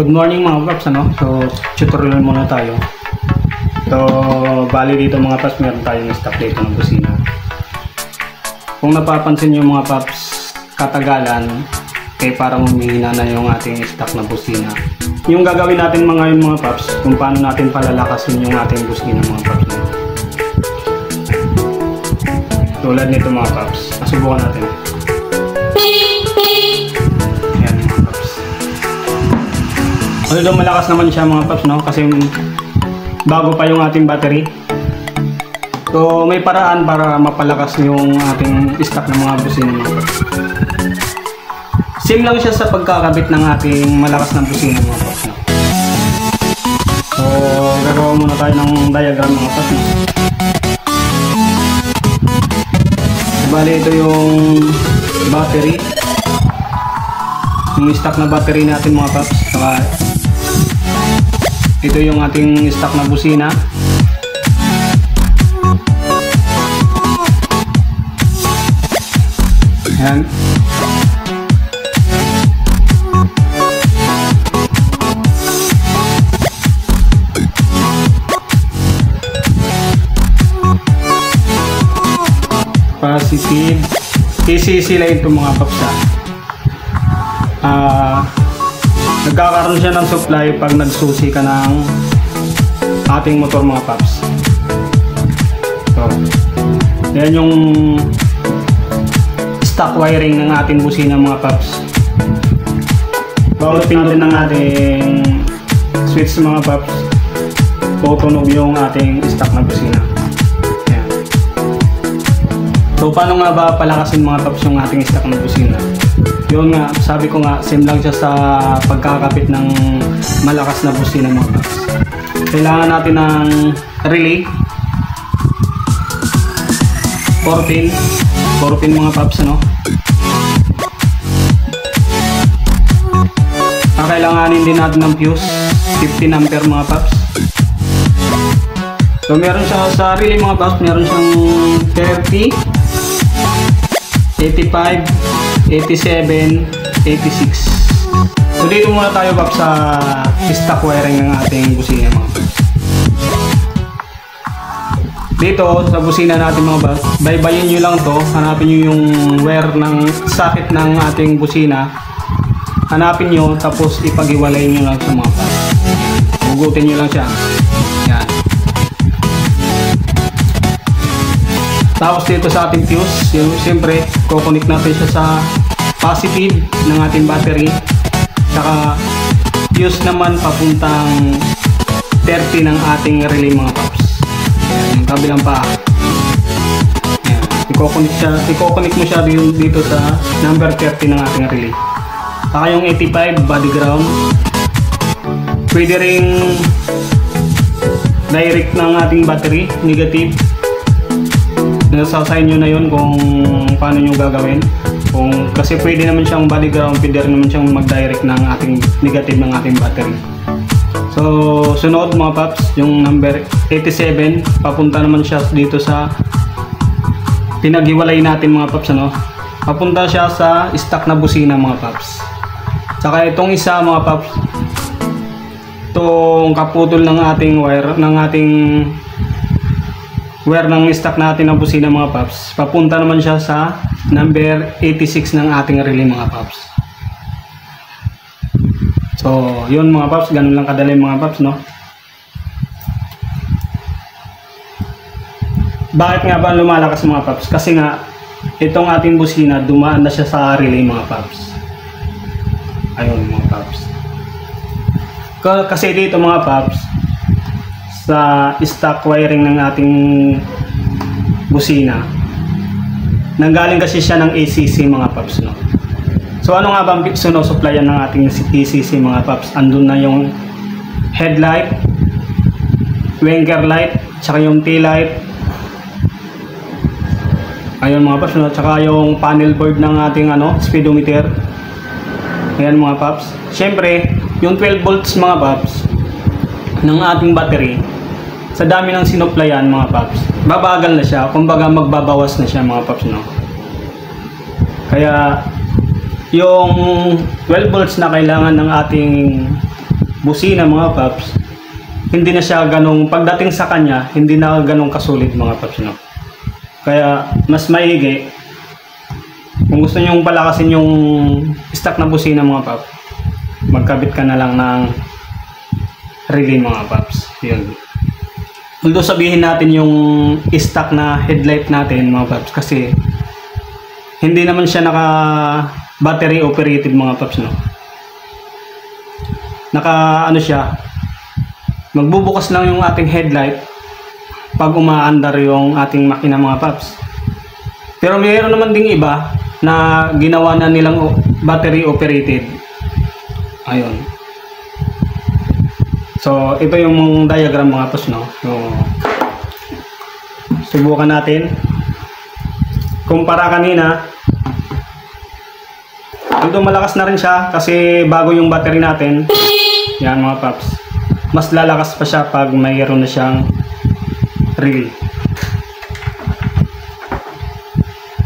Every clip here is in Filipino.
Good morning mga paps, ano? So, tutorial muna tayo. So, bali dito mga paps, meron tayong stock dito ng busina. Kung napapansin nyo mga paps, katagalan, parang humihina na yung ating stock na busina. Yung gagawin natin mga paps, kung paano natin palalakasin yung ating busina mga paps. Tulad nito mga paps, subukan natin. Although malakas naman siya mga paps, no? Kasi bago pa yung ating battery. So may paraan para mapalakas yung ating stock ng mga busina mga paps. Same lang siya sa pagkakabit ng ating malakas na busina mga paps, no? So gagawa muna tayo ng diagram mga paps, no? Bali ito yung battery, yung stock na battery natin mga paps. Saka ito yung ating stock na busina. Ayan. Positive. Sila ito mga paps. Nagkakaroon siya ng supply pag nagsusi ka ng ating motor mga paps. So, yan yung stock wiring ng ating busina mga paps. Bago pindutin ng ating switch mga paps, tutunog yung ating stock na busina. Yan. So paano nga ba palakasin mga paps yung ating stock na busina? Yun nga, sabi ko nga, same lang siya sa pagkakapit ng malakas na busina mga paps. Kailangan natin ng relay 4 pin mga paps, ano? Kailanganin din natin ng fuse 15 ampere mga paps. So meron siya sa relay mga paps, meron siyang 30, 85, 87, 86. So dito muna tayo paps sa stock wiring ng ating busina mga paps. Dito sa busina natin mga paps, baybayin nyo lang to, hanapin nyo yung wire ng socket ng ating busina. Hanapin nyo, tapos ipag-iwalay nyo lang sa mga paps. Hugutin nyo lang siya. Yan. Tapos dito sa ating fuse, yung siyempre, kukonek natin siya sa positive ng ating battery. Saka fuse naman papuntang 30 ng ating relay mga paps. Yan, yung kabilang pa. Yan. Iko-connect mo siya dito sa number 30 ng ating relay. Saka yung 85 body ground. Pwede ring direct ng ating battery, negative. Nasa sa inyo na yun kung paano nyo gagawin. Kasi pwede naman siyang body ground, pwede rin naman siyang mag-direct ng ating negative ng ating battery. So sunod mga paps, yung number 87, papunta naman siya dito sa pinag-iwalay natin mga paps, ano? Papunta siya sa stock na busina mga paps. Saka itong isa mga paps, itong kaputol ng ating wire, ng ating wire ng stock natin ng busina mga paps, papunta naman siya sa number 86 ng ating relay mga paps. So yun mga paps, ganun lang kadali mga paps, no? Bakit nga ba lumalakas mga paps? Kasi nga itong ating busina dumaan na siya sa relay mga paps. Ayun mga paps. Kasi dito mga paps, sa stock wiring ng ating busina, nanggaling kasi siya ng ACC mga paps, no? So ano nga bang supplyan ng ating ACC mga paps? Andun na yung headlight, winger light, tsaka yung tail light. Ayun mga paps, no? Tsaka yung panel board ng ating speedometer. Ayan mga paps. Siyempre yung 12 volts mga paps ng ating battery, sa dami ng sinupplyan mga paps, babagal na siya, kumbaga magbabawas na siya mga paps, no? Kaya yung 12 volts na kailangan ng ating busina mga paps, hindi na siya ganong, pagdating sa kanya, hindi na ganong kasulit mga paps, no? Kaya mas maigi, kung gusto nyong palakasin yung stock na busina mga paps, magkabit ka na lang ng relay mga paps. Yun. Although sabihin natin yung stock na headlight natin mga paps, kasi hindi naman siya naka battery operated mga paps, no? Naka ano siya, magbubukas lang yung ating headlight pag umaandar yung ating makina mga paps. Pero mayroon naman ding iba na ginawa na nilang battery operated. Ayun. So ito yung diagram mga paps, no? So, subukan natin. Kumpara kanina, although malakas na rin siya kasi bago yung battery natin. Yan mga paps, mas lalakas pa siya pag mayroon na siyang relay.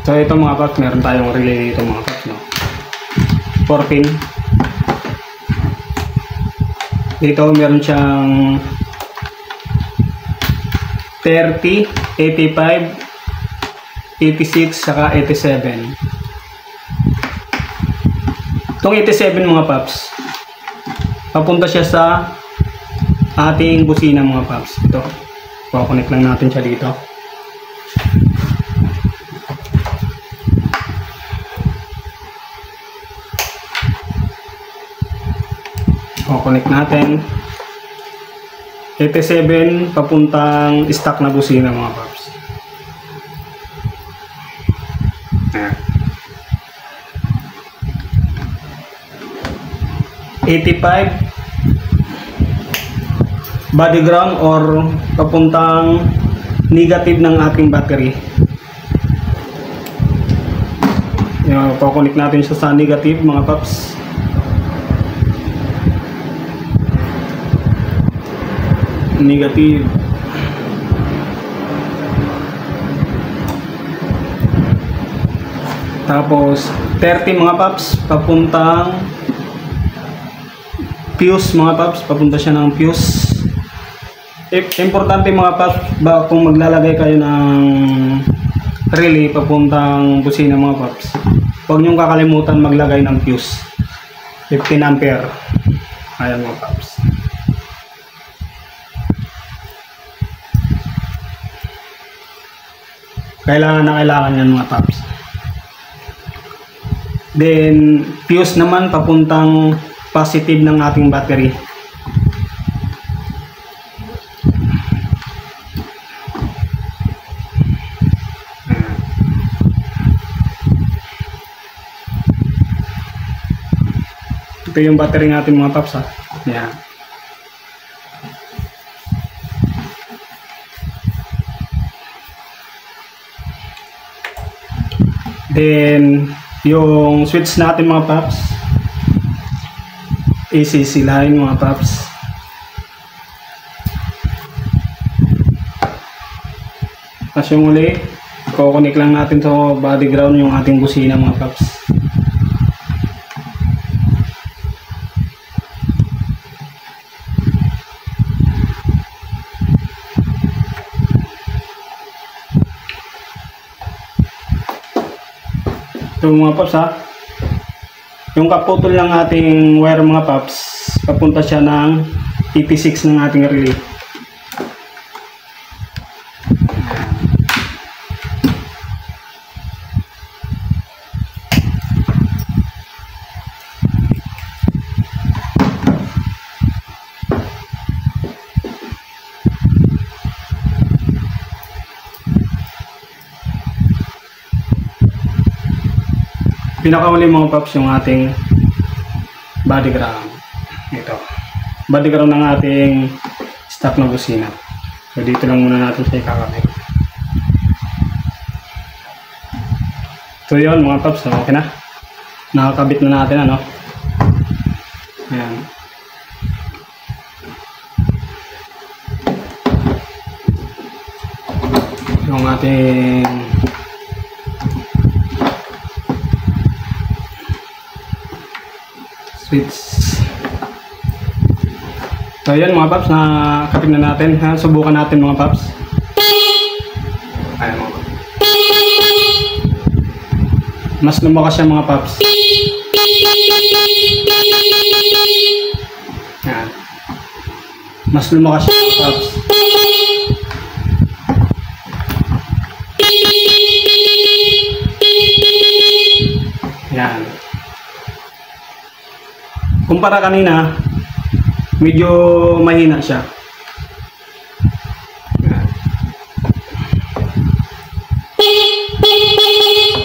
So ito mga paps, meron tayong relay dito mga paps, no? 4 pin. Dito meron siyang 30, 85, 86 saka 87. Itong 87 mga paps, papunta siya sa ating busina mga paps. Ito, kukonek lang natin siya dito. Kukonek natin. 87 papuntang stock na busina mga paps. Ayan. 85 body ground or papuntang negative ng ating battery. Yung kukonek natin siya sa negative mga paps. Negative. Tapos 30 mga paps papuntang fuse mga paps, papunta siya ng fuse. Importante mga paps, kung maglalagay kayo ng relay papuntang busina mga paps, huwag niyong kakalimutan maglagay ng fuse. 15 ampere. Ayan mga paps. Kailangan na kailangan yan mga paps. Then fuse naman papuntang positive ng ating battery. Ito yung battery natin mga paps, ha. Yan. Then yung switch natin mga paps, ACC line mga paps. Tapos yung uli, kukonek lang natin sa body ground yung ating busina mga paps. Ito mga paps, ha. Yung kaputol ng ating wire mga paps, papunta siya ng 86 ng ating relay. Pinakauli mga paps yung ating body ground. Ito, body ground ng ating stock na busina. So dito lang muna natin siya ikakabit. So yun mga paps, okay na. Nakakabit na natin, ano. Ayan. Yung ating switch. So yan mga paps, nakakapit na natin. Ha? Subukan natin mga paps. Ayan mga paps. Mas lumakas siya mga paps. Ayan. Mas lumakas siya mga paps. Ayan. Kumpara kanina, medyo mahina siya. Ayan.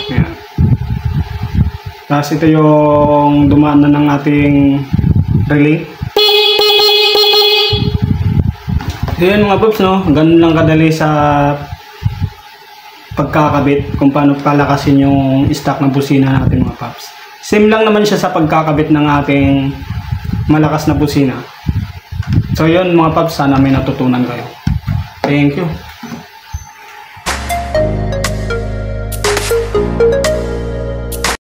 Ayan. Tapos ito yung dumaan na ng ating relay. So yun mga paps, no? Ganun lang kadali sa pagkakabit kung paano palakasin yung stock ng busina natin mga paps. Same lang naman siya sa pagkakabit ng ating malakas na busina. So yun mga paps, sana may natutunan kayo. Thank you.